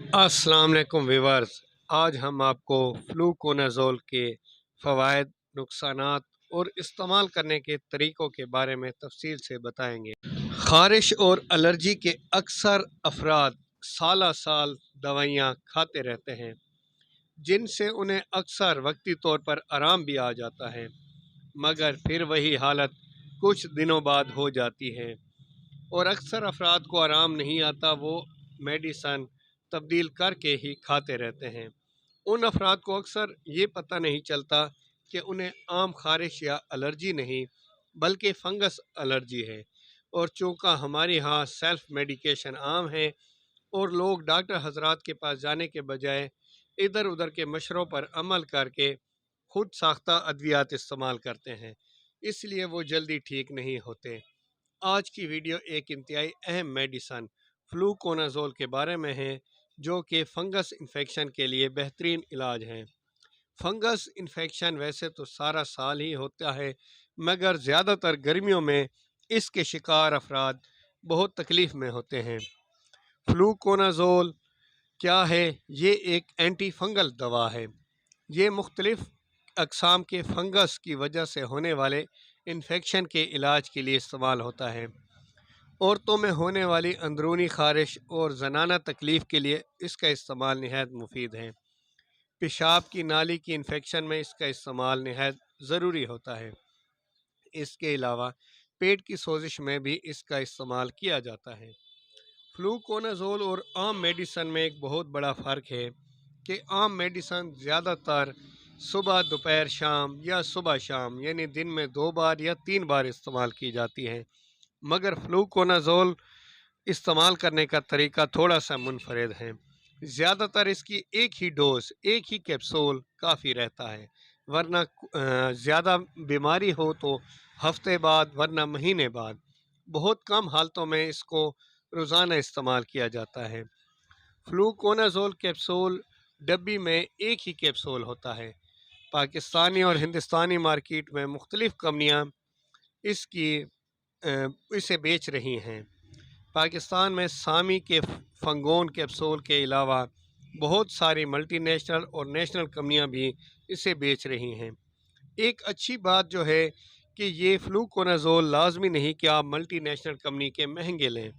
अस्सलाम वालेकुम व्यूअर्स। आज हम आपको फ्लूकोनाज़ोल के फ़वाइद, नुकसानात और इस्तेमाल करने के तरीक़ों के बारे में तफसील से बताएंगे। ख़ारिश और एलर्जी के अक्सर अफराद साला साल दवाइयाँ खाते रहते हैं, जिनसे उन्हें अक्सर वक्ती तौर पर आराम भी आ जाता है, मगर फिर वही हालत कुछ दिनों बाद हो जाती है और अक्सर अफराद को आराम नहीं आता। वो मेडिसन तब्दील करके ही खाते रहते हैं। उन अफराद को अक्सर ये पता नहीं चलता कि उन्हें आम ख़ारिश या एलर्जी नहीं बल्कि फ़ंगस एलर्जी है, और चूँकि हमारे यहाँ सेल्फ़ मेडिकेशन आम है और लोग डॉक्टर हजरात के पास जाने के बजाय इधर उधर के मशवरों पर अमल करके खुद साख्ता अद्वियात इस्तेमाल करते हैं, इसलिए वो जल्दी ठीक नहीं होते। आज की वीडियो एक इंतहाई अहम मेडिसन फ्लूकोनाज़ोल के बारे में है, जो कि फ़ंगस इन्फेक्शन के लिए बेहतरीन इलाज है। फ़ंगस इन्फेक्शन वैसे तो सारा साल ही होता है, मगर ज़्यादातर गर्मियों में इसके शिकार अफराद बहुत तकलीफ़ में होते हैं। फ्लूकोनाज़ोल क्या है? ये एक एंटी फंगल दवा है। ये मुख्तलिफ़ अक़साम के फंगस की वजह से होने वाले इन्फेक्शन के इलाज के लिए इस्तेमाल होता है। औरतों में होने वाली अंदरूनी ख़ारिश और ज़नाना तकलीफ़ के लिए इसका इस्तेमाल निहायत मुफीद है। पेशाब की नाली की इन्फेक्शन में इसका इस्तेमाल निहायत ज़रूरी होता है। इसके अलावा पेट की सोजिश में भी इसका इस्तेमाल किया जाता है। फ्लूकोनाज़ोल और आम मेडिसन में एक बहुत बड़ा फ़र्क है कि आम मेडिसन ज़्यादातर सुबह दोपहर शाम या सुबह शाम यानी दिन में 2 बार या 3 बार इस्तेमाल की जाती है, मगर फ्लूकोनाज़ोल इस्तेमाल करने का तरीका थोड़ा सा मुनफरिद है। ज़्यादातर इसकी एक ही डोज, एक ही कैप्सूल काफ़ी रहता है, वरना ज़्यादा बीमारी हो तो हफ्ते बाद वरना महीने बाद। बहुत कम हालतों में इसको रोज़ाना इस्तेमाल किया जाता है। फ्लूकोनाज़ोल कैप्सूल डब्बी में एक ही कैप्सूल होता है। पाकिस्तानी और हिंदुस्तानी मार्केट में मुख्तलिफ़ कंपनियाँ इसे बेच रही हैं। पाकिस्तान में सामी के फंगोन कैप्सूल के अलावा बहुत सारी मल्टीनेशनल और नेशनल कंपनियां भी इसे बेच रही हैं। एक अच्छी बात जो है कि ये फ्लूकोनाज़ोल लाजमी नहीं कि आप मल्टीनेशनल कंपनी के महंगे लें।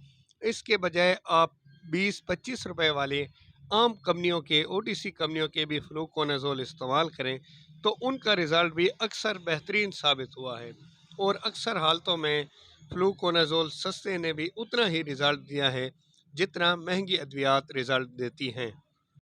इसके बजाय आप 20-25 रुपए वाले आम कंपनियों के OTC कंपनियों के भी फ्लूकोनाज़ोल इस्तेमाल करें तो उनका रिज़ल्ट भी अक्सर बेहतरीन साबित हुआ है, और अक्सर हालतों में फ्लूकोनाज़ोल सस्ते ने भी उतना ही रिज़ल्ट दिया है जितना महंगी अद्वियात रिज़ल्ट देती हैं।